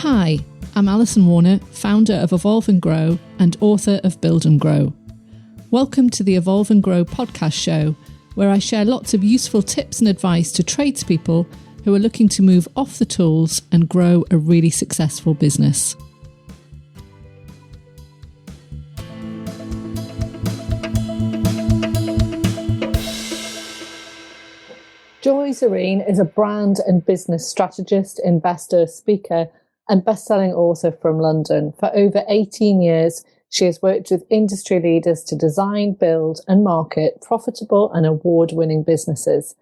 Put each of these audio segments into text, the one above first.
Hi, I'm Alison Warner, founder of Evolve and Grow and author of Build and Grow. Welcome to the Evolve and Grow podcast show, where I share lots of useful tips and advice to tradespeople who are looking to move off the tools and grow a really successful business. Joy Zarine is a brand and business strategist, investor, speaker, and best-selling author from London. For over 18 years, she has worked with industry leaders to design, build, and market profitable and award-winning businesses.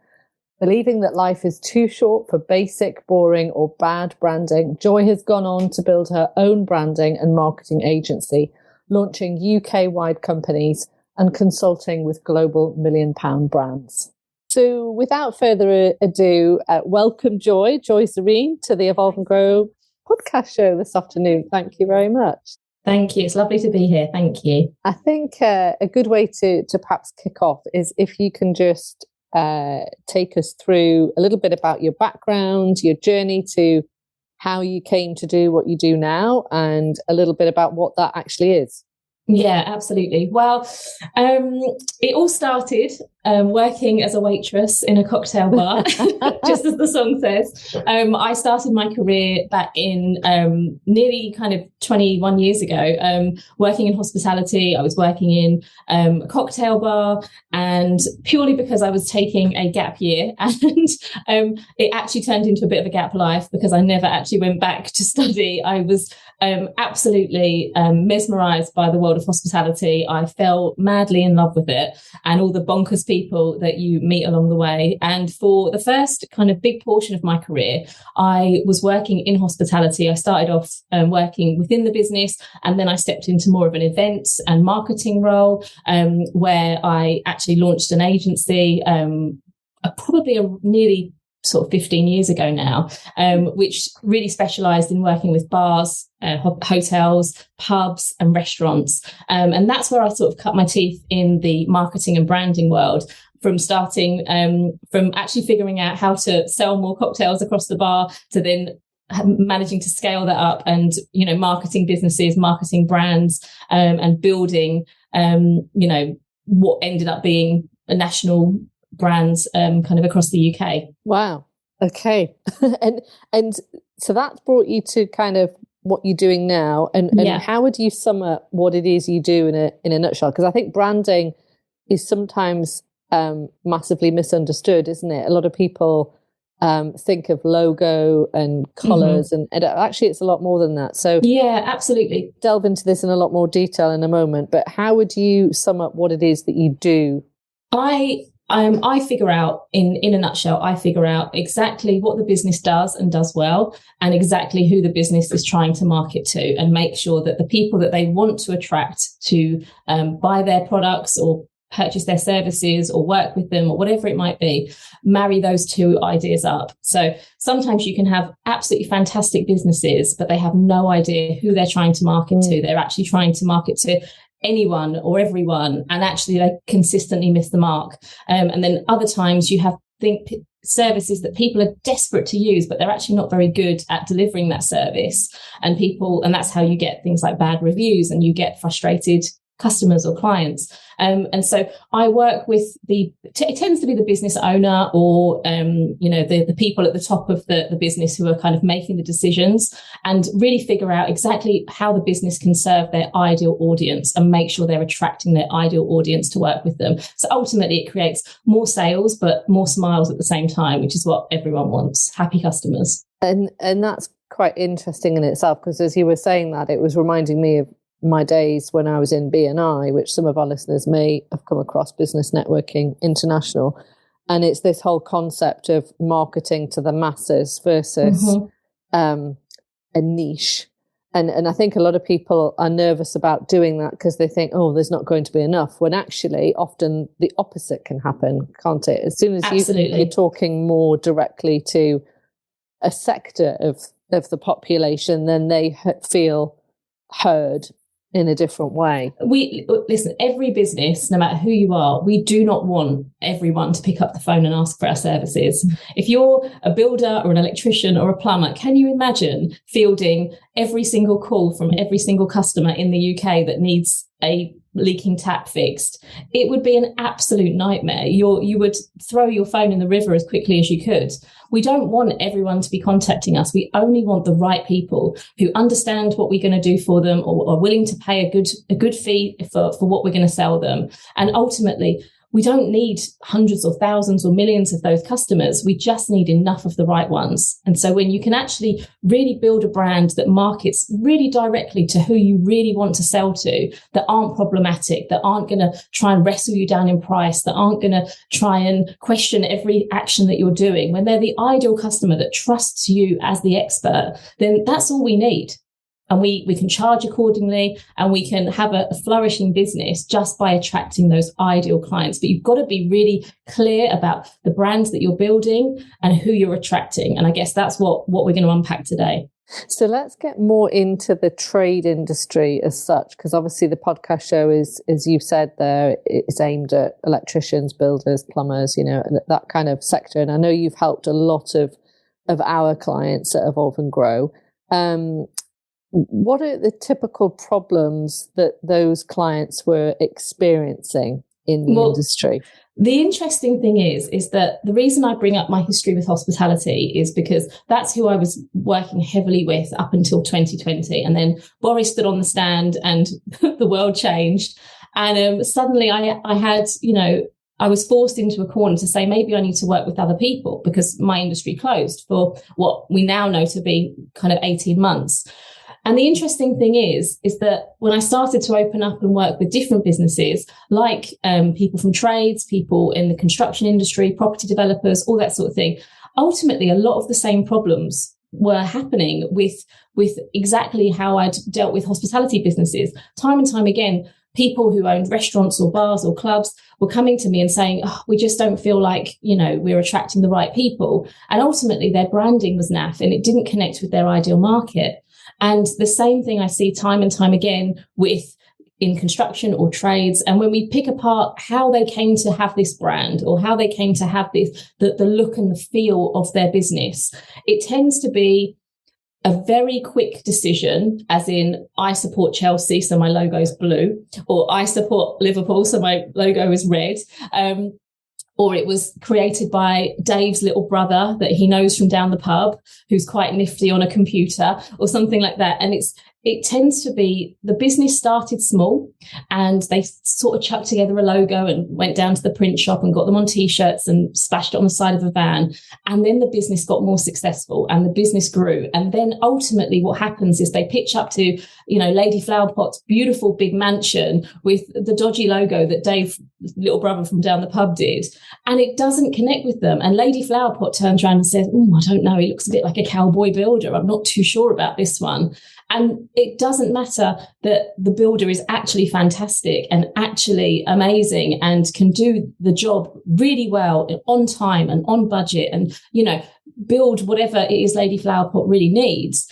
Believing that life is too short for basic, boring, or bad branding, Joy has gone on to build her own branding and marketing agency, launching UK-wide companies and consulting with global million-pound brands. So without further ado, welcome Joy Zarine to the Evolve and Grow podcast show this afternoon. Thank you very much. Thank you. It's lovely to be here. Thank you. I think a good way to perhaps kick off is if you can just take us through a little bit about your background, your journey to how you came to do what you do now, and a little bit about what that actually is. Yeah, absolutely. Well, it all started working as a waitress in a cocktail bar, just as the song says. I started my career back in nearly kind of 21 years ago, working in hospitality. I was working in a cocktail bar, and purely because I was taking a gap year, and it actually turned into a bit of a gap life because I never actually went back to study. I was absolutely mesmerized by the world of hospitality. I fell madly in love with it and all the bonkers people that you meet along the way. And for the first kind of big portion of my career, I was working in hospitality. I started off working within the business, and then I stepped into more of an events and marketing role, where I actually launched an agency, nearly sort of 15 years ago now, which really specialised in working with bars, hotels, pubs and restaurants. And that's where I sort of cut my teeth in the marketing and branding world, from starting from actually figuring out how to sell more cocktails across the bar to then managing to scale that up and, you know, marketing businesses, marketing brands, and building, what ended up being a national brands kind of across the UK. Wow. Okay. and so that's brought you to kind of what you're doing now, and how would you sum up what it is you do in a nutshell? Because I think branding is sometimes massively misunderstood, isn't it? A lot of people think of logo and colours, and actually it's a lot more than that. So yeah, absolutely. Delve into this in a lot more detail in a moment, but how would you sum up what it is that you do? I figure out, in a nutshell, I figure out exactly what the business does and does well, and exactly who the business is trying to market to, and make sure that the people that they want to attract to buy their products or purchase their services or work with them or whatever it might be, marry those two ideas up. So sometimes you can have absolutely fantastic businesses, but they have no idea who they're trying to market to. They're actually trying to market to anyone or everyone, and actually they consistently miss the mark. And then other times you have services that people are desperate to use, but they're actually not very good at delivering that service. And that's how you get things like bad reviews, and you get frustrated customers or clients. And so I work with it tends to be the business owner or, the people at the top of the business who are kind of making the decisions, and really figure out exactly how the business can serve their ideal audience and make sure they're attracting their ideal audience to work with them. So ultimately it creates more sales, but more smiles at the same time, which is what everyone wants. Happy customers. And that's quite interesting in itself, because as you were saying that, it was reminding me of my days when I was in BNI, which some of our listeners may have come across, Business Networking International. And it's this whole concept of marketing to the masses versus a niche. And I think a lot of people are nervous about doing that because they think, oh, there's not going to be enough, when actually often the opposite can happen, can't it? As soon as you're talking more directly to a sector of the population, then they feel heard in a different way. We listen, every business, no matter who you are, we do not want everyone to pick up the phone and ask for our services. If you're a builder or an electrician or a plumber, can you imagine fielding every single call from every single customer in the UK that needs a leaking tap fixed? It would be an absolute nightmare. You would throw your phone in the river as quickly as you could. We don't want everyone to be contacting us. We only want the right people who understand what we're going to do for them, or are willing to pay a good fee for what we're going to sell them. And ultimately, we don't need hundreds or thousands or millions of those customers. We just need enough of the right ones. And so when you can actually really build a brand that markets really directly to who you really want to sell to, that aren't problematic, that aren't going to try and wrestle you down in price, that aren't going to try and question every action that you're doing, when they're the ideal customer that trusts you as the expert, then that's all we need. And we can charge accordingly, and we can have a flourishing business just by attracting those ideal clients. But you've got to be really clear about the brands that you're building and who you're attracting. And I guess that's what we're going to unpack today. So let's get more into the trade industry as such, because obviously the podcast show is, as you've said there, it's aimed at electricians, builders, plumbers, that kind of sector. And I know you've helped a lot of our clients at Evolve and Grow. What are the typical problems that those clients were experiencing in the industry? The interesting thing is that the reason I bring up my history with hospitality is because that's who I was working heavily with up until 2020. And then Boris stood on the stand and the world changed. And suddenly I had, I was forced into a corner to say, maybe I need to work with other people, because my industry closed for what we now know to be kind of 18 months. And the interesting thing is that when I started to open up and work with different businesses, like people from trades, people in the construction industry, property developers, all that sort of thing, ultimately a lot of the same problems were happening with exactly how I'd dealt with hospitality businesses. Time and time again, people who owned restaurants or bars or clubs were coming to me and saying, we just don't feel like, we're attracting the right people. And ultimately their branding was naff and it didn't connect with their ideal market. And the same thing I see time and time again in construction or trades. And when we pick apart how they came to have this brand, or how they came to have the look and the feel of their business, it tends to be a very quick decision, as in, I support Chelsea, so my logo is blue, or I support Liverpool, so my logo is red. Or it was created by Dave's little brother that he knows from down the pub, who's quite nifty on a computer, or something like that. And it tends to be the business started small and they sort of chucked together a logo and went down to the print shop and got them on T-shirts and splashed it on the side of a van. And then the business got more successful and the business grew. And then ultimately what happens is they pitch up to, Lady Flowerpot's beautiful big mansion with the dodgy logo that Dave's little brother from down the pub did. And it doesn't connect with them. And Lady Flowerpot turns around and says, I don't know, he looks a bit like a cowboy builder. I'm not too sure about this one. And it doesn't matter that the builder is actually fantastic and actually amazing and can do the job really well on time and on budget and, build whatever it is Lady Flowerpot really needs.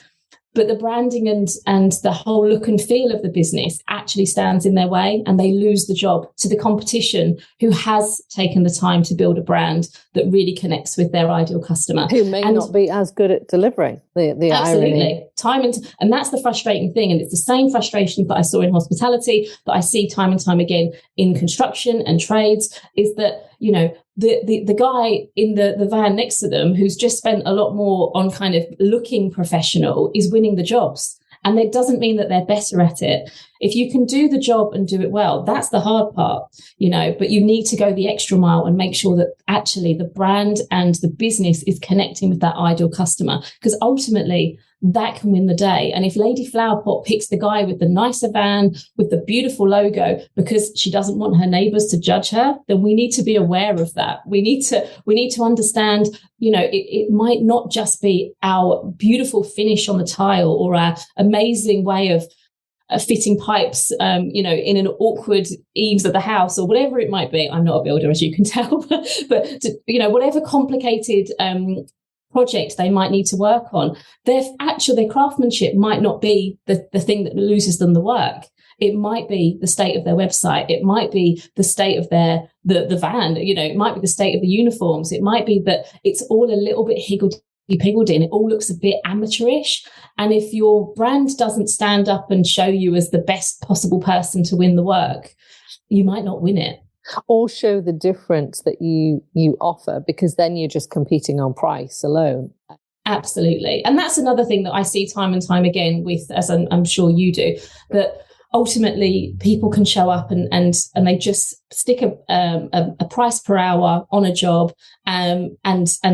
But the branding and the whole look and feel of the business actually stands in their way, and they lose the job to the competition who has taken the time to build a brand that really connects with their ideal customer. Who may not be as good at delivering the absolutely. Irony. And that's the frustrating thing. And it's the same frustrations that I saw in hospitality that I see time and time again in construction and trades, is that, the guy in the van next to them who's just spent a lot more on kind of looking professional is winning the jobs. And that doesn't mean that they're better at it. If you can do the job and do it well, that's the hard part, but you need to go the extra mile and make sure that actually the brand and the business is connecting with that ideal customer, because ultimately that can win the day. And if Lady Flowerpot picks the guy with the nicer van, with the beautiful logo, because she doesn't want her neighbours to judge her, then we need to be aware of that. We need to understand, it might not just be our beautiful finish on the tile or our amazing way of fitting pipes, in an awkward eaves of the house or whatever it might be. I'm not a builder, as you can tell, but whatever complicated project they might need to work on, their craftsmanship might not be the thing that loses them the work. It might be the state of their website. It might be the state of the van, it might be the state of the uniforms. It might be that it's all a little bit higgledy-piggledy and it all looks a bit amateurish. And if your brand doesn't stand up and show you as the best possible person to win the work, you might not win it. Or show the difference that you offer, because then you're just competing on price alone. Absolutely. And that's another thing that I see time and time again with, as I'm sure you do, that ultimately people can show up and they just stick a price per hour on a job and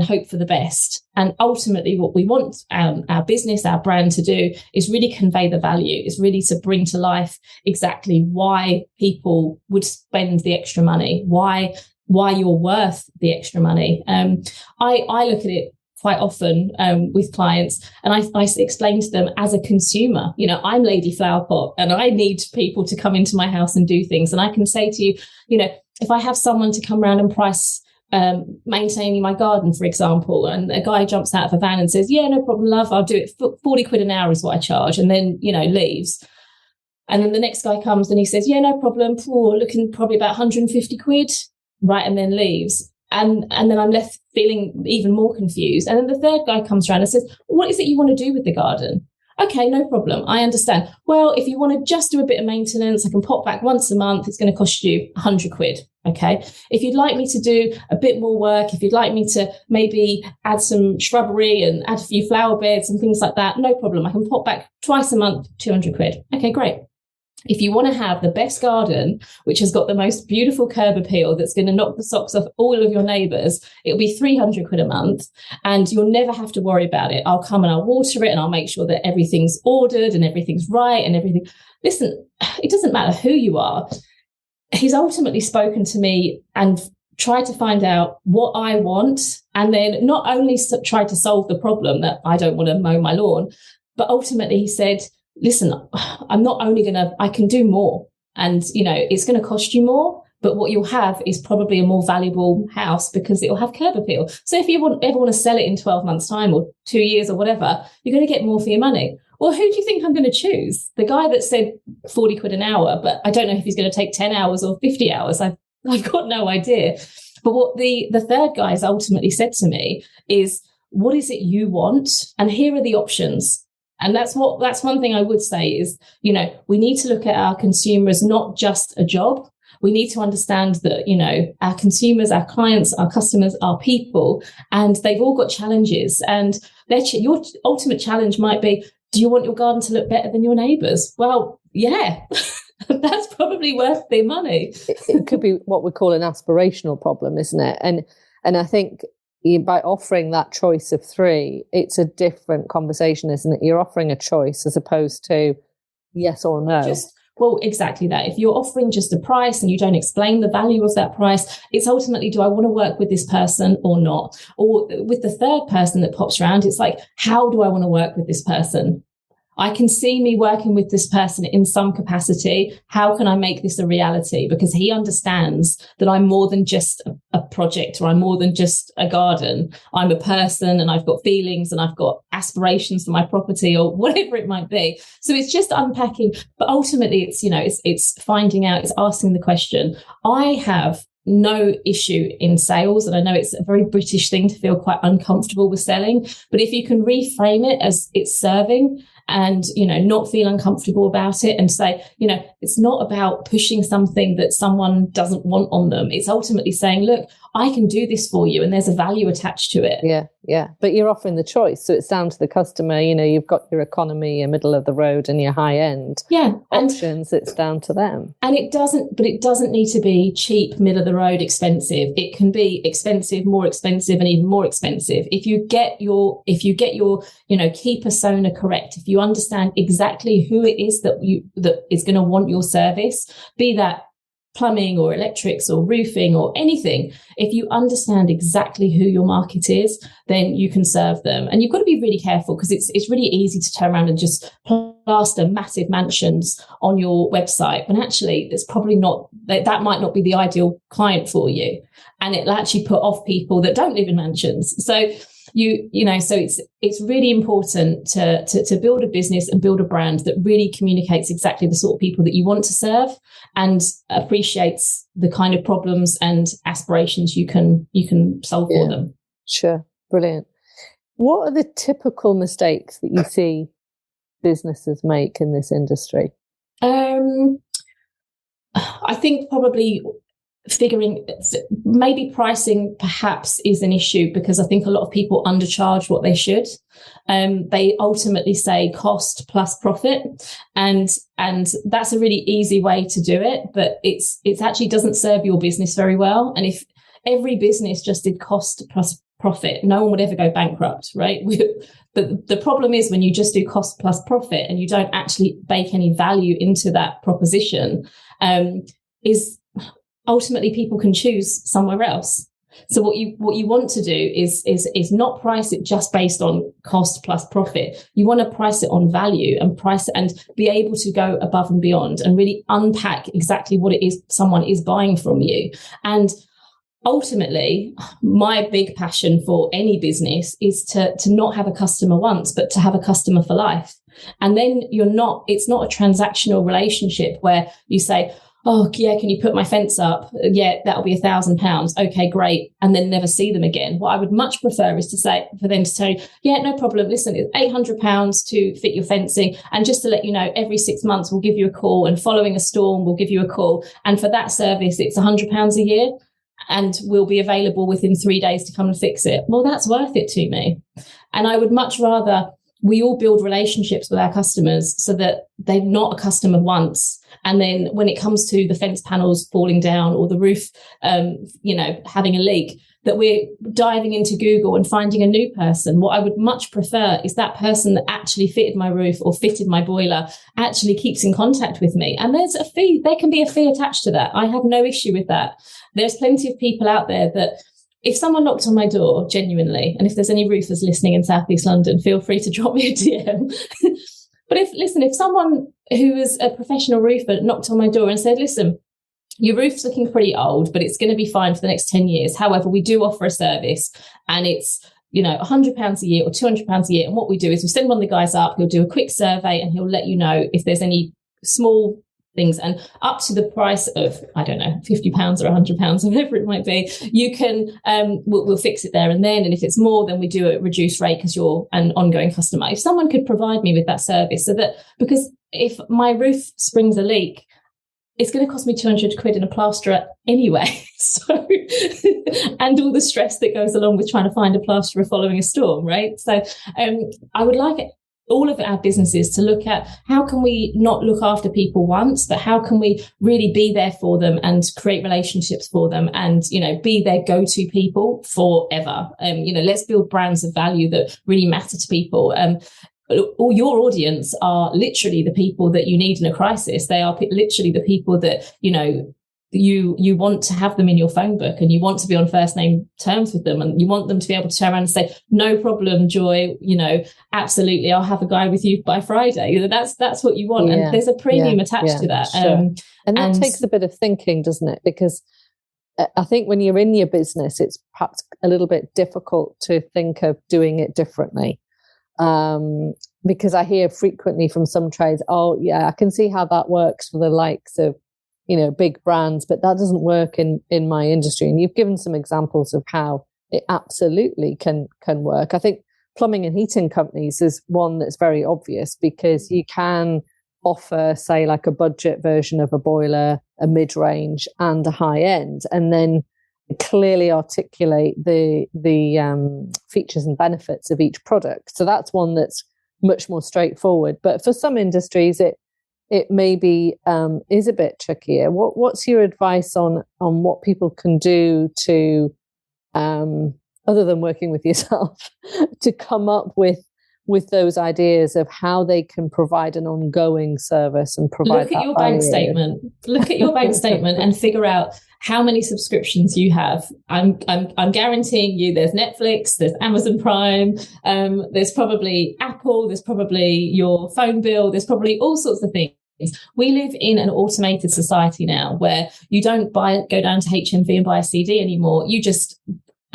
hope for the best. And ultimately what we want our business, our brand to do is really convey the value, is really to bring to life exactly why people would spend the extra money, why you're worth the extra money. I look at it quite often with clients, and I explain to them as a consumer, I'm Lady Flowerpot and I need people to come into my house and do things. And I can say to you, if I have someone to come around and price maintaining my garden, for example, and a guy jumps out of a van and says, yeah, no problem, love, I'll do it. 40 quid an hour is what I charge. And then, leaves. And then the next guy comes and he says, yeah, no problem. Looking probably about 150 quid. Right. And then leaves. And then I'm left feeling even more confused. And then the third guy comes around and says, what is it you want to do with the garden? Okay, no problem. I understand. Well, if you want to just do a bit of maintenance, I can pop back once a month. It's going to cost you 100 quid. Okay. If you'd like me to do a bit more work, if you'd like me to maybe add some shrubbery and add a few flower beds and things like that, no problem. I can pop back twice a month, 200 quid. Okay, great. If you want to have the best garden, which has got the most beautiful curb appeal that's going to knock the socks off all of your neighbours, it'll be 300 quid a month and you'll never have to worry about it. I'll come and I'll water it and I'll make sure that everything's ordered and everything's right and everything. Listen, it doesn't matter who you are. He's ultimately spoken to me and tried to find out what I want, and then not only try to solve the problem that I don't want to mow my lawn, but ultimately he said, listen, I'm not only I can do more, and, it's going to cost you more, but what you'll have is probably a more valuable house because it will have curb appeal. So if you ever want to sell it in 12 months time or 2 years or whatever, you're going to get more for your money. Well, who do you think I'm going to choose? The guy that said 40 quid an hour, but I don't know if he's going to take 10 hours or 50 hours. I've got no idea. But what the third guy has ultimately said to me is, what is it you want? And here are the options. And that's one thing I would say is, we need to look at our consumers, not just a job. We need to understand that, our consumers, our clients, our customers are people, and they've all got challenges. And your ultimate challenge might be, do you want your garden to look better than your neighbours? Well, yeah, that's probably worth the money. It could be what we call an aspirational problem, isn't it? And I think by offering that choice of three, it's a different conversation, isn't it? You're offering a choice as opposed to yes or no. Well, exactly that. If you're offering just a price and you don't explain the value of that price, it's ultimately, do I want to work with this person or not? Or with the third person that pops around, it's like, how do I want to work with this person? I can see me working with this person in some capacity. How can I make this a reality? Because he understands that I'm more than just a project, or I'm more than just a garden. I'm a person and I've got feelings and I've got aspirations for my property or whatever it might be. So it's just unpacking. But ultimately, it's finding out, it's asking the question. I have no issue in sales, and I know it's a very British thing to feel quite uncomfortable with selling, but if you can reframe it as it's serving and not feel uncomfortable about it and say, it's not about pushing something that someone doesn't want on them. It's ultimately saying, look, I can do this for you and there's a value attached to it. Yeah. But you're offering the choice. So it's down to the customer. You've got your economy, your middle of the road and your high end options. It's down to them. And it doesn't need to be cheap, middle of the road, expensive. It can be expensive, more expensive, and even more expensive. If you get your key persona correct, if you understand exactly who it is that is going to want your service, be that plumbing or electrics or roofing or anything, if you understand exactly who your market is, then you can serve them. And you've got to be really careful, because it's really easy to turn around and just plaster massive mansions on your website when actually it's probably not, that might not be the ideal client for you, and it'll actually put off people that don't live in mansions. So So it's really important to build a business and build a brand that really communicates exactly the sort of people that you want to serve and appreciates the kind of problems and aspirations you can solve for them. Sure. Brilliant. What are the typical mistakes that you see businesses make in this industry? I think probably maybe pricing perhaps is an issue, because I think a lot of people undercharge what they should. They ultimately say cost plus profit, and that's a really easy way to do it, but it's actually doesn't serve your business very well. And if every business just did cost plus profit, no one would ever go bankrupt, right? But the problem is when you just do cost plus profit and you don't actually bake any value into that proposition, is ultimately people can choose somewhere else. So what you want to do is not price it just based on cost plus profit. You want to price it on value and price it and be able to go above and beyond and really unpack exactly what it is someone is buying from you. And ultimately, my big passion for any business is to not have a customer once, but to have a customer for life. And then it's not a transactional relationship where you say, oh yeah, can you put my fence up? Yeah, that'll be £1,000. Okay, great. And then never see them again. What I would much prefer is for them to say, yeah, no problem. Listen, it's £800 to fit your fencing. And just to let you know, every 6 months we'll give you a call, and following a storm, we'll give you a call. And for that service, it's £100 a year. And we'll be available within 3 days to come and fix it. Well, that's worth it to me. And I would much rather we all build relationships with our customers so that they're not a customer once. And then when it comes to the fence panels falling down or the roof, having a leak, that we're diving into Google and finding a new person. What I would much prefer is that person that actually fitted my roof or fitted my boiler actually keeps in contact with me. And there's a fee. There can be a fee attached to that. I have no issue with that. There's plenty of people out there that if someone knocked on my door, genuinely, and if there's any roofers listening in South East London, feel free to drop me a DM. But if someone who is a professional roofer knocked on my door and said, listen, your roof's looking pretty old, but it's going to be fine for the next 10 years. However, we do offer a service, and it's, £100 a year or £200 a year. And what we do is we send one of the guys up, he'll do a quick survey, and he'll let you know if there's any small things, and up to the price of, I don't know, £50 or £100, whatever it might be, you can, we'll fix it there and then. And if it's more, then we do a reduced rate because you're an ongoing customer. If someone could provide me with that service, because if my roof springs a leak, it's going to cost me £200 in a plasterer anyway. So, and all the stress that goes along with trying to find a plasterer following a storm, right? So, I would like all of our businesses to look at how can we not look after people once, but how can we really be there for them and create relationships for them and, be their go-to people forever. Let's build brands of value that really matter to people. All your audience are literally the people that you need in a crisis. They are literally the people that, you want to have them in your phone book, and you want to be on first name terms with them, and you want them to be able to turn around and say, no problem, Joy, absolutely, I'll have a guy with you by Friday. That's what you want. Yeah, and there's a premium attached to that. Sure. And that takes a bit of thinking, doesn't it? Because I think when you're in your business, it's perhaps a little bit difficult to think of doing it differently. Because I hear frequently from some trades, oh yeah, I can see how that works for the likes of, big brands, but that doesn't work in my industry. And you've given some examples of how it absolutely can work. I think plumbing and heating companies is one that's very obvious, because you can offer, say, like a budget version of a boiler, a mid-range and a high end, and then clearly articulate the features and benefits of each product. So that's one that's much more straightforward. But for some industries, it maybe is a bit trickier. What's your advice on what people can do to, other than working with yourself, to come up with those ideas of how they can provide an ongoing service and provide Look at your bank statement. Look at your bank statement and figure out how many subscriptions you have. I'm guaranteeing you there's Netflix, there's Amazon Prime, there's probably Apple, there's probably your phone bill, there's probably all sorts of things. We live in an automated society now where you don't go down to HMV and buy a CD anymore. You just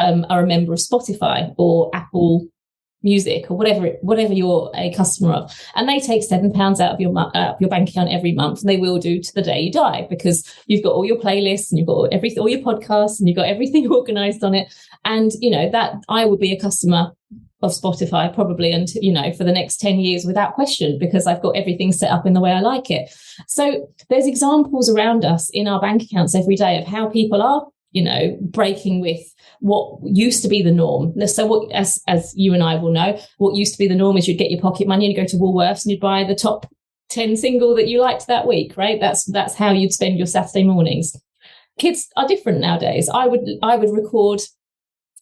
are a member of Spotify or Apple Music or whatever you're a customer of, and they take £7 out of your bank account every month, and they will do to the day you die, because you've got all your playlists and you've got all your podcasts and you've got everything organized on it. And that I would be a customer of Spotify probably, and for the next 10 years without question, because I've got everything set up in the way I like it. So there's examples around us in our bank accounts every day of how people are breaking with what used to be the norm. So what, as you and I will know, what used to be the norm is you'd get your pocket money and you'd go to Woolworths and you'd buy the top 10 single that you liked that week, right? That's how you'd spend your Saturday mornings. Kids are different nowadays. I would record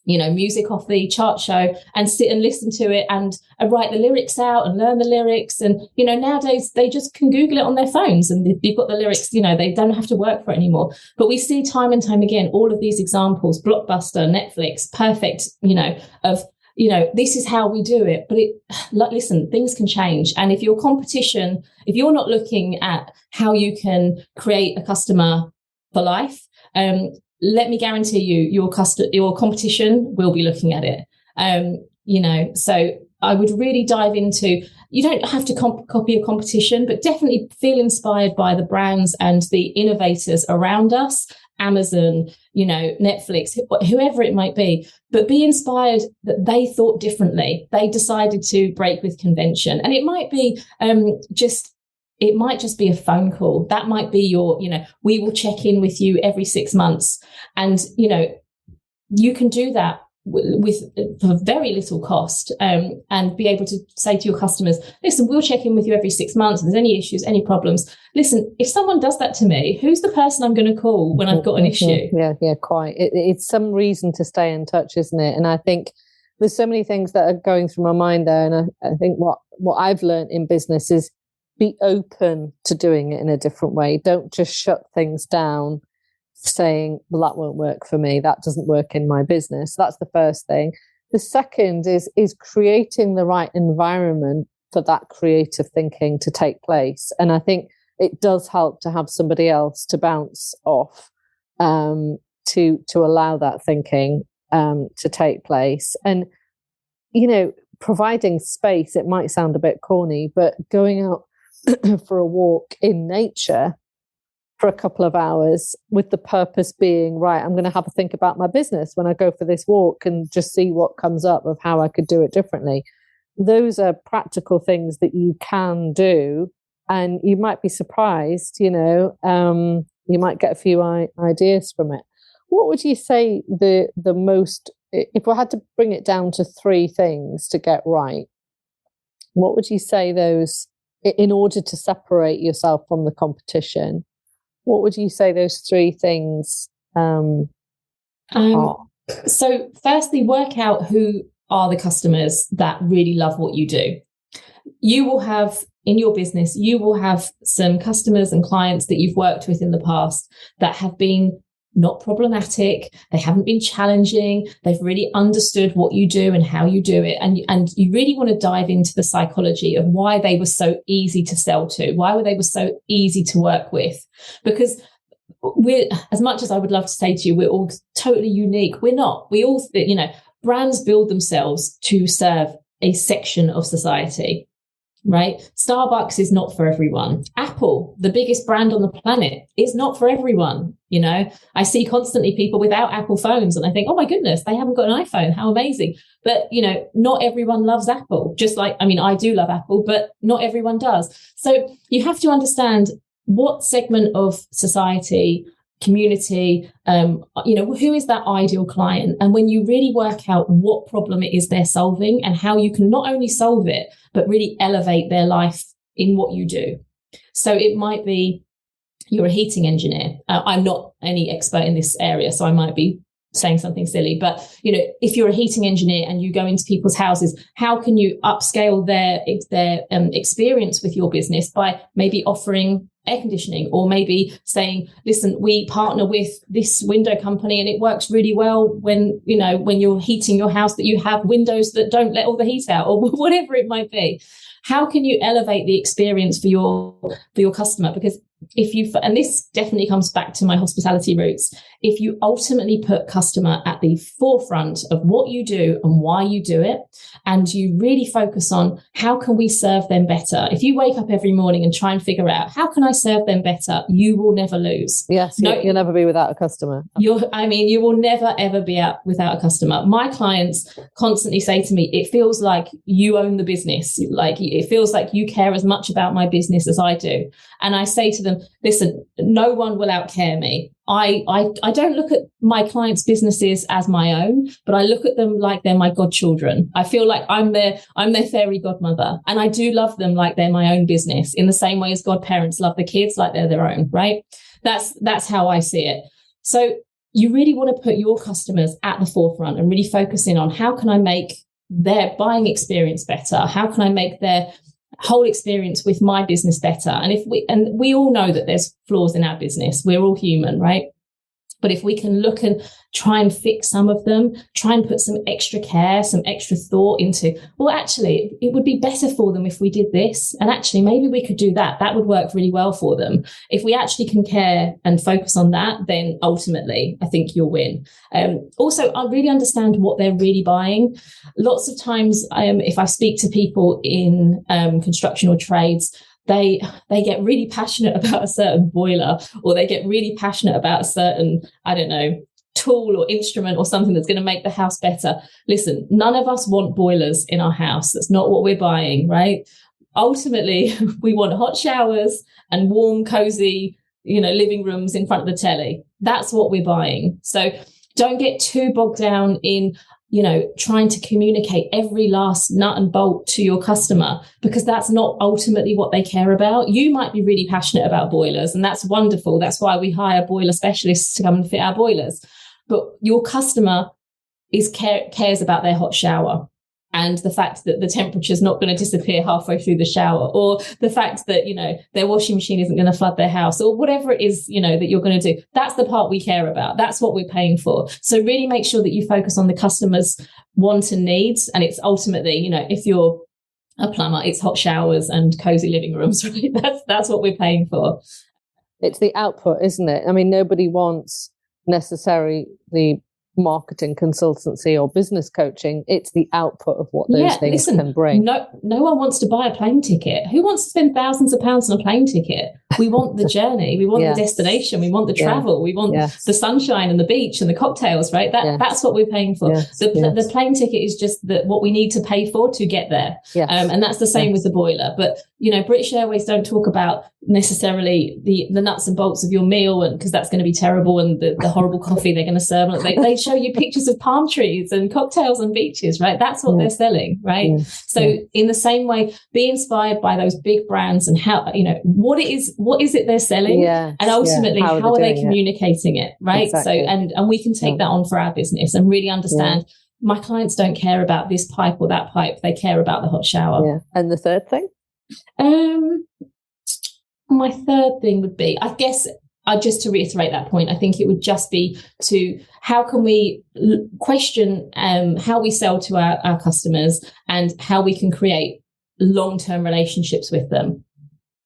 music off the chart show and sit and listen to it and write the lyrics out and learn the lyrics. And, nowadays they just can Google it on their phones and you've got the lyrics, they don't have to work for it anymore. But we see time and time again, all of these examples, Blockbuster, Netflix, perfect, of, this is how we do it. But listen, things can change. And if your competition, if you're not looking at how you can create a customer for life, let me guarantee you, your competition will be looking at it. So I would really dive into, you don't have to copy a competition, but definitely feel inspired by the brands and the innovators around us, Amazon, Netflix, whoever it might be, but be inspired that they thought differently. They decided to break with convention. And it might be it might just be a phone call. That might be your, we will check in with you every 6 months. And, you can do that for very little cost, and be able to say to your customers, listen, we'll check in with you every 6 months. If there's any issues, any problems, listen, if someone does that to me, who's the person I'm going to call when I've got an issue? Yeah, quite. It's some reason to stay in touch, isn't it? And I think there's so many things that are going through my mind there. And I think what I've learned in business is be open to doing it in a different way. Don't just shut things down saying, well, that won't work for me. That doesn't work in my business. That's the first thing. The second is creating the right environment for that creative thinking to take place. And I think it does help to have somebody else to bounce off, to allow that thinking to take place. And, providing space, it might sound a bit corny, but going out for a walk in nature for a couple of hours with the purpose being, right, I'm going to have a think about my business when I go for this walk and just see what comes up of how I could do it differently. Those are practical things that you can do, and you might be surprised, you might get a few ideas from it. What would you say the most, if we had to bring it down to 3 things to get right, what would you say those, in order to separate yourself from the competition, what would you say those 3 things are? So firstly, work out who are the customers that really love what you do. You will have, in your business, you will have some customers and clients that you've worked with in the past that have been not problematic. They haven't been challenging. They've really understood what you do and how you do it. And you really want to dive into the psychology of why they were so easy to sell to, why they were so easy to work with. Because we're, as much as I would love to say to you, we're all totally unique. We're not. We all, brands build themselves to serve a section of society. Right? Starbucks is not for everyone. Apple, the biggest brand on the planet, is not for everyone. I see constantly people without Apple phones and I think, oh my goodness, they haven't got an iPhone. How amazing. But, not everyone loves Apple. Just like, I do love Apple, but not everyone does. So you have to understand what segment of society, community, who is that ideal client? And when you really work out what problem it is they're solving and how you can not only solve it, but really elevate their life in what you do. So it might be you're a heating engineer. I'm not any expert in this area, so I might be saying something silly, but if you're a heating engineer and you go into people's houses, how can you upscale their experience with your business by maybe offering air conditioning, or maybe saying, listen, we partner with this window company and it works really well when you're heating your house, that you have windows that don't let all the heat out, or whatever it might be. How can you elevate the experience for your customer? Because and this definitely comes back to my hospitality roots, if you ultimately put customer at the forefront of what you do and why you do it, and you really focus on how can we serve them better. If you wake up every morning and try and figure out how can I serve them better, you will never lose. Yes, you'll never be without a customer. You will never, ever be out without a customer. My clients constantly say to me, it feels like you own the business. Like it feels like you care as much about my business as I do. And I say to them, listen, no one will outcare me. I don't look at my clients' businesses as my own, but I look at them like they're my godchildren. I feel like I'm their fairy godmother, and I do love them like they're my own business, in the same way as godparents love the kids like they're their own, right? That's how I see it. So you really want to put your customers at the forefront and really focus in on how can I make their buying experience better? How can I make their whole experience with my business better? And we all know that there's flaws in our business. We're all human, right? But if we can look and try and fix some of them, try and put some extra care, some extra thought into, well, actually, it would be better for them if we did this. And actually, maybe we could do that. That would work really well for them. If we actually can care and focus on that, then ultimately, I think you'll win. Also, I really understand what they're really buying. Lots of times, if I speak to people in construction or trades, they get really passionate about a certain boiler, or they get really passionate about a certain, I don't know, tool or instrument or something that's going to make the house better. Listen, none of us want boilers in our house. That's not what we're buying, right? Ultimately, we want hot showers and warm, cozy, living rooms in front of the telly. That's what we're buying. So don't get too bogged down in trying to communicate every last nut and bolt to your customer, because that's not ultimately what they care about. You might be really passionate about boilers, and that's wonderful. That's why we hire boiler specialists to come and fit our boilers. But your customer cares about their hot shower, and the fact that the temperature is not going to disappear halfway through the shower, or the fact that, their washing machine isn't going to flood their house, or whatever it is, that you're going to do. That's the part we care about. That's what we're paying for. So really make sure that you focus on the customer's wants and needs. And it's ultimately, if you're a plumber, it's hot showers and cozy living rooms, right? That's what we're paying for. It's the output, isn't it? I mean, nobody wants necessarily the marketing consultancy or business coaching. It's the output of what those things can bring. No one wants to buy a plane ticket. Who wants to spend thousands of pounds on a plane ticket? We want the journey. We want the destination. We want the travel. We want the sunshine and the beach and the cocktails, right? That's what we're paying for. The plane ticket is just what we need to pay for to get there. And that's the same with the boiler. But, British Airways don't talk about necessarily the nuts and bolts of your meal, and because that's going to be terrible, and the horrible coffee they're going to serve. They show you pictures of palm trees and cocktails on beaches, right? That's what they're selling, right? So in the same way, be inspired by those big brands and how, what is it they're selling, and ultimately how are they communicating it, right? Exactly. So and we can take that on for our business and really understand. My clients don't care about this pipe or that pipe; they care about the hot shower. And the third thing. My third thing would be, I guess, just to reiterate that point, I think it would just be to how can we question how we sell to our customers, and how we can create long-term relationships with them.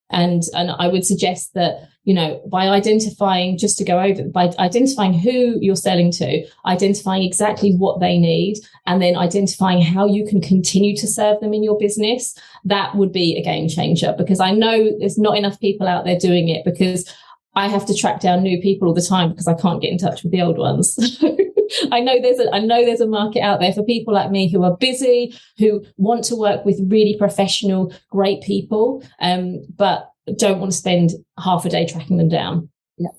And I would suggest that, by identifying, just to go over, by identifying who you're selling to, identifying exactly what they need, and then identifying how you can continue to serve them in your business, that would be a game changer. Because I know there's not enough people out there doing it, because I have to track down new people all the time because I can't get in touch with the old ones. I know there's a market out there for people like me who are busy, who want to work with really professional, great people, but don't want to spend half a day tracking them down. Yeah.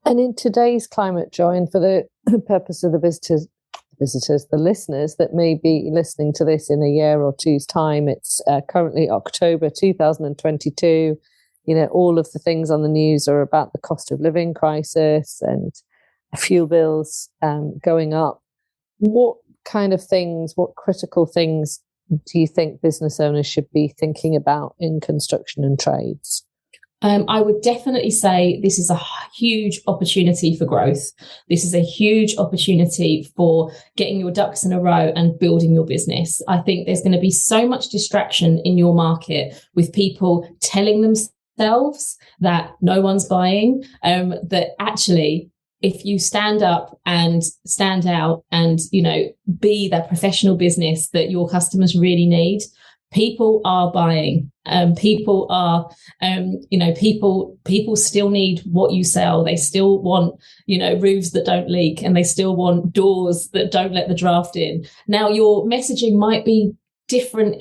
And in today's climate, Joy, and for the purpose of the visitors, the listeners that may be listening to this in a year or two's time, it's currently October 2022. All of the things on the news are about the cost of living crisis and fuel bills going up. What kind of things, what critical things do you think business owners should be thinking about in construction and trades? I would definitely say this is a huge opportunity for growth. This is a huge opportunity for getting your ducks in a row and building your business. I think there's going to be so much distraction in your market with people telling themselves themselves that no one's buying, that actually, if you stand up and stand out and, be that professional business that your customers really need, people are buying. People are, people still need what you sell. They still want, roofs that don't leak, and they still want doors that don't let the draft in. Now, your messaging might be different.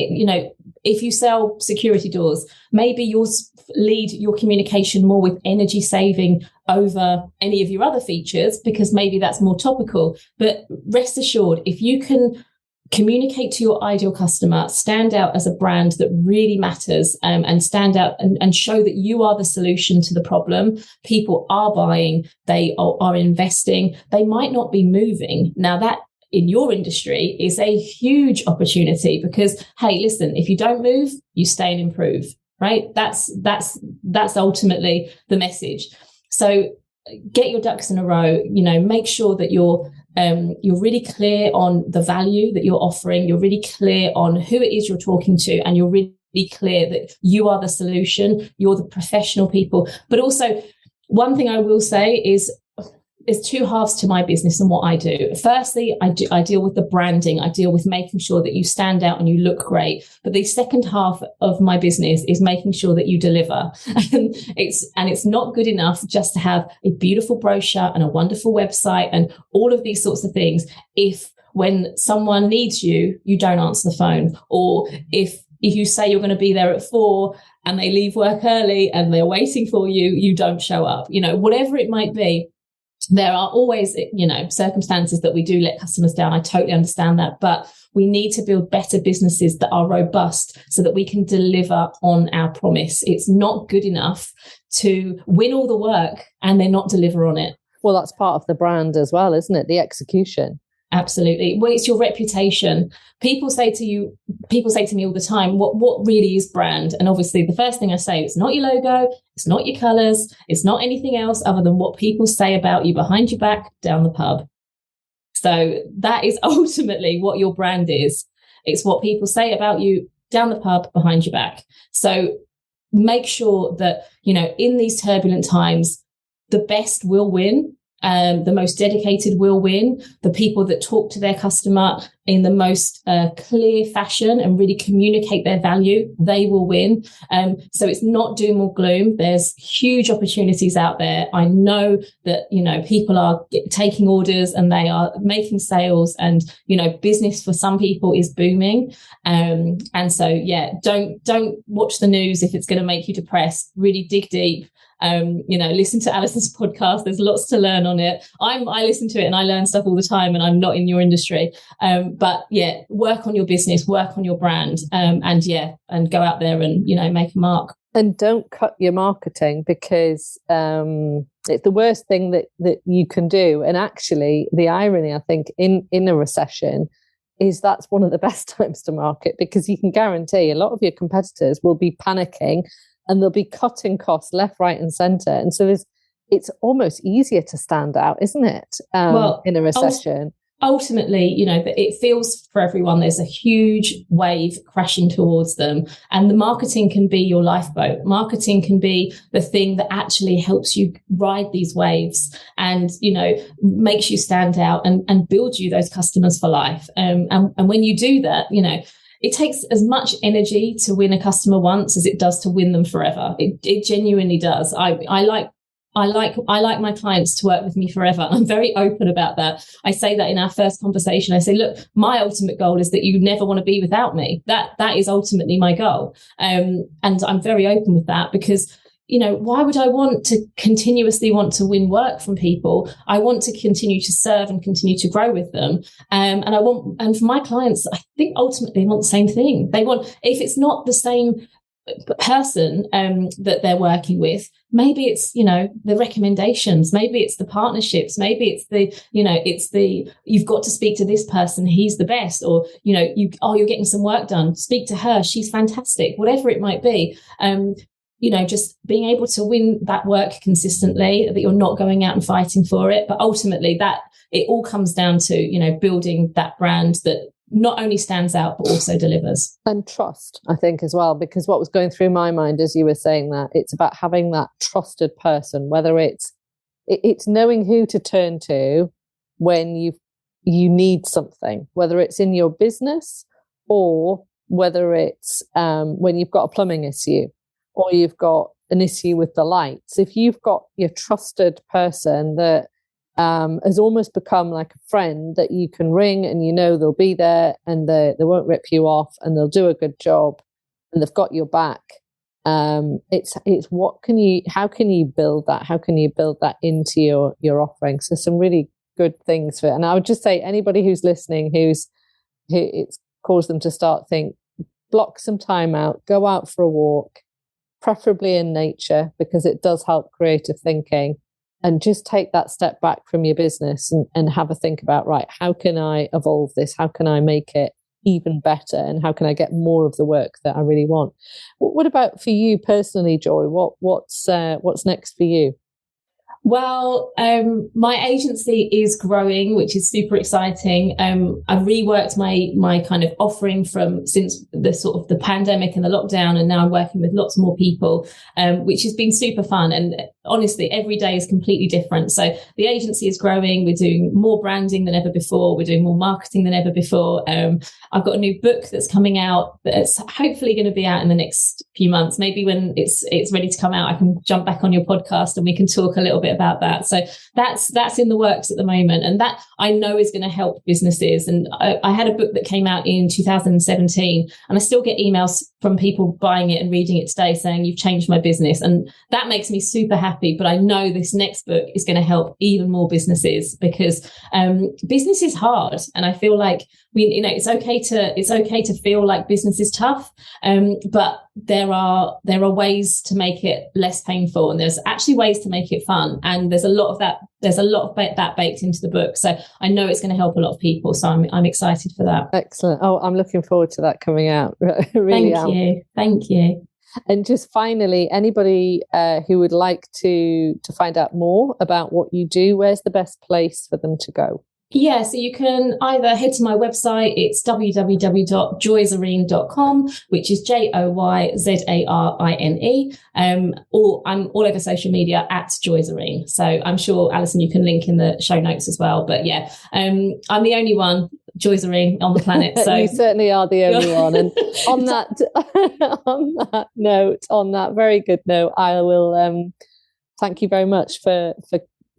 If you sell security doors, maybe you'll lead your communication more with energy saving over any of your other features, because maybe that's more topical. But rest assured, if you can communicate to your ideal customer, stand out as a brand that really matters, and stand out and show that you are the solution to the problem, people are buying, they are investing. They might not be moving. Now, that in your industry is a huge opportunity, because, hey, listen, if you don't move, you stay and improve, right? That's ultimately the message. So get your ducks in a row, make sure that you're really clear on the value that you're offering. You're really clear on who it is you're talking to, and you're really clear that you are the solution. You're the professional people. But also, one thing I will say is, there's two halves to my business and what I do. Firstly, I deal with the branding. I deal with making sure that you stand out and you look great. But the second half of my business is making sure that you deliver. And it's not good enough just to have a beautiful brochure and a wonderful website and all of these sorts of things if when someone needs you, you don't answer the phone. Or if you say you're going to be there at 4 and they leave work early and they're waiting for you, you don't show up. Whatever it might be. There are always, circumstances that we do let customers down. I totally understand that. But we need to build better businesses that are robust so that we can deliver on our promise. It's not good enough to win all the work and then not deliver on it. Well, that's part of the brand as well, isn't it? The execution. Absolutely. Well, it's your reputation. People say to me all the time, what really is brand? And obviously the first thing I say, it's not your logo, it's not your colours, it's not anything else other than what people say about you behind your back down the pub. So that is ultimately what your brand is. It's what people say about you down the pub behind your back. So make sure that, in these turbulent times, the best will win. The most dedicated will win. The people that talk to their customer in the most clear fashion and really communicate their value, they will win. So it's not doom or gloom. There's huge opportunities out there. I know that, people are taking orders and they are making sales, and, business for some people is booming. And so, don't watch the news if it's going to make you depressed. Really dig deep. Listen to Alison's podcast. There's lots to learn on it. I listen to it and I learn stuff all the time, and I'm not in your industry. But work on your business, work on your brand, and go out there and, make a mark. And don't cut your marketing, because it's the worst thing that you can do. And actually, the irony, I think, in a recession is that's one of the best times to market, because you can guarantee a lot of your competitors will be panicking and they'll be cutting costs left, right and centre. And so it's almost easier to stand out, isn't it, in a recession? Ultimately, it feels for everyone there's a huge wave crashing towards them, and the marketing can be your lifeboat. Marketing can be the thing that actually helps you ride these waves and, makes you stand out and build you those customers for life. And when you do that, it takes as much energy to win a customer once as it does to win them forever. It genuinely does. I like my clients to work with me forever. I'm very open about that. I say that in our first conversation. I say, look, my ultimate goal is that you never want to be without me. That is ultimately my goal. And I'm very open with that, because why would I want to continuously want to win work from people? I want to continue to serve and continue to grow with them. And for my clients, I think ultimately they want the same thing. They want, if it's not the same person that they're working with, maybe it's the recommendations, maybe it's the partnerships, maybe it's the you've got to speak to this person, he's the best, or you're getting some work done, speak to her, she's fantastic, whatever it might be. Just being able to win that work consistently, that you're not going out and fighting for it. But ultimately that it all comes down to, building that brand that, not only stands out, but also delivers. And trust, I think, as well, because what was going through my mind as you were saying that, it's about having that trusted person, whether it's knowing who to turn to when you need something, whether it's in your business or whether it's when you've got a plumbing issue or you've got an issue with the lights. If you've got your trusted person that has almost become like a friend that you can ring and you know they'll be there and they won't rip you off and they'll do a good job and they've got your back. It's how can you build that? How can you build that into your offering? So some really good things for it. And I would just say anybody who's listening who it's caused them to block some time out, go out for a walk, preferably in nature, because it does help creative thinking, and just take that step back from your business and have a think about, right, how can I evolve this? How can I make it even better? And how can I get more of the work that I really want? What about for you personally, Joy? What's next for you? Well, my agency is growing, which is super exciting. I've reworked my kind of offering since the sort of the pandemic and the lockdown, and now I'm working with lots more people, which has been super fun. And honestly, every day is completely different. So the agency is growing. We're doing more branding than ever before. We're doing more marketing than ever before. I've got a new book that's coming out that's hopefully going to be out in the next few months. Maybe when it's ready to come out, I can jump back on your podcast and we can talk a little bit about that. So that's in the works at the moment, and that I know is going to help businesses. And I had a book that came out in 2017, and I still get emails from people buying it and reading it today saying, you've changed my business, and that makes me super happy. But I know this next book is going to help even more businesses, because business is hard, and I feel like it's okay to feel like business is tough, but there are ways to make it less painful, and there's actually ways to make it fun, and there's a lot of that baked into the book. So I know it's going to help a lot of people, so I'm excited for that. Excellent. Oh, I'm looking forward to that coming out. Really. Thank you. And just finally, anybody who would like to find out more about what you do, where's the best place for them to go? Yeah, so you can either head to my website, it's www.joyzarine.com, which is JOYZARINE, or I'm all over social media at Joy Zarine. So I'm sure, Alison, you can link in the show notes as well. But yeah, I'm the only one, Joy Zarine, on the planet. So you certainly are the only one. And on that very good note, I will thank you very much for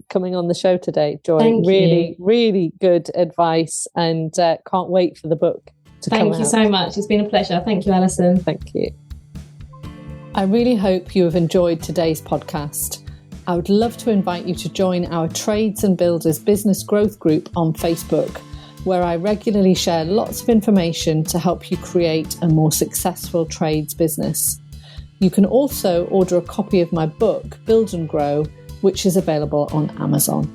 coming on the show today, Joy. Really good advice, and can't wait for the book to come out. Thank you so much. It's been a pleasure. Thank you, Alison. Thank you. I really hope you have enjoyed today's podcast. I would love to invite you to join our Trades and Builders Business Growth Group on Facebook, where I regularly share lots of information to help you create a more successful trades business. You can also order a copy of my book, Build and Grow, which is available on Amazon.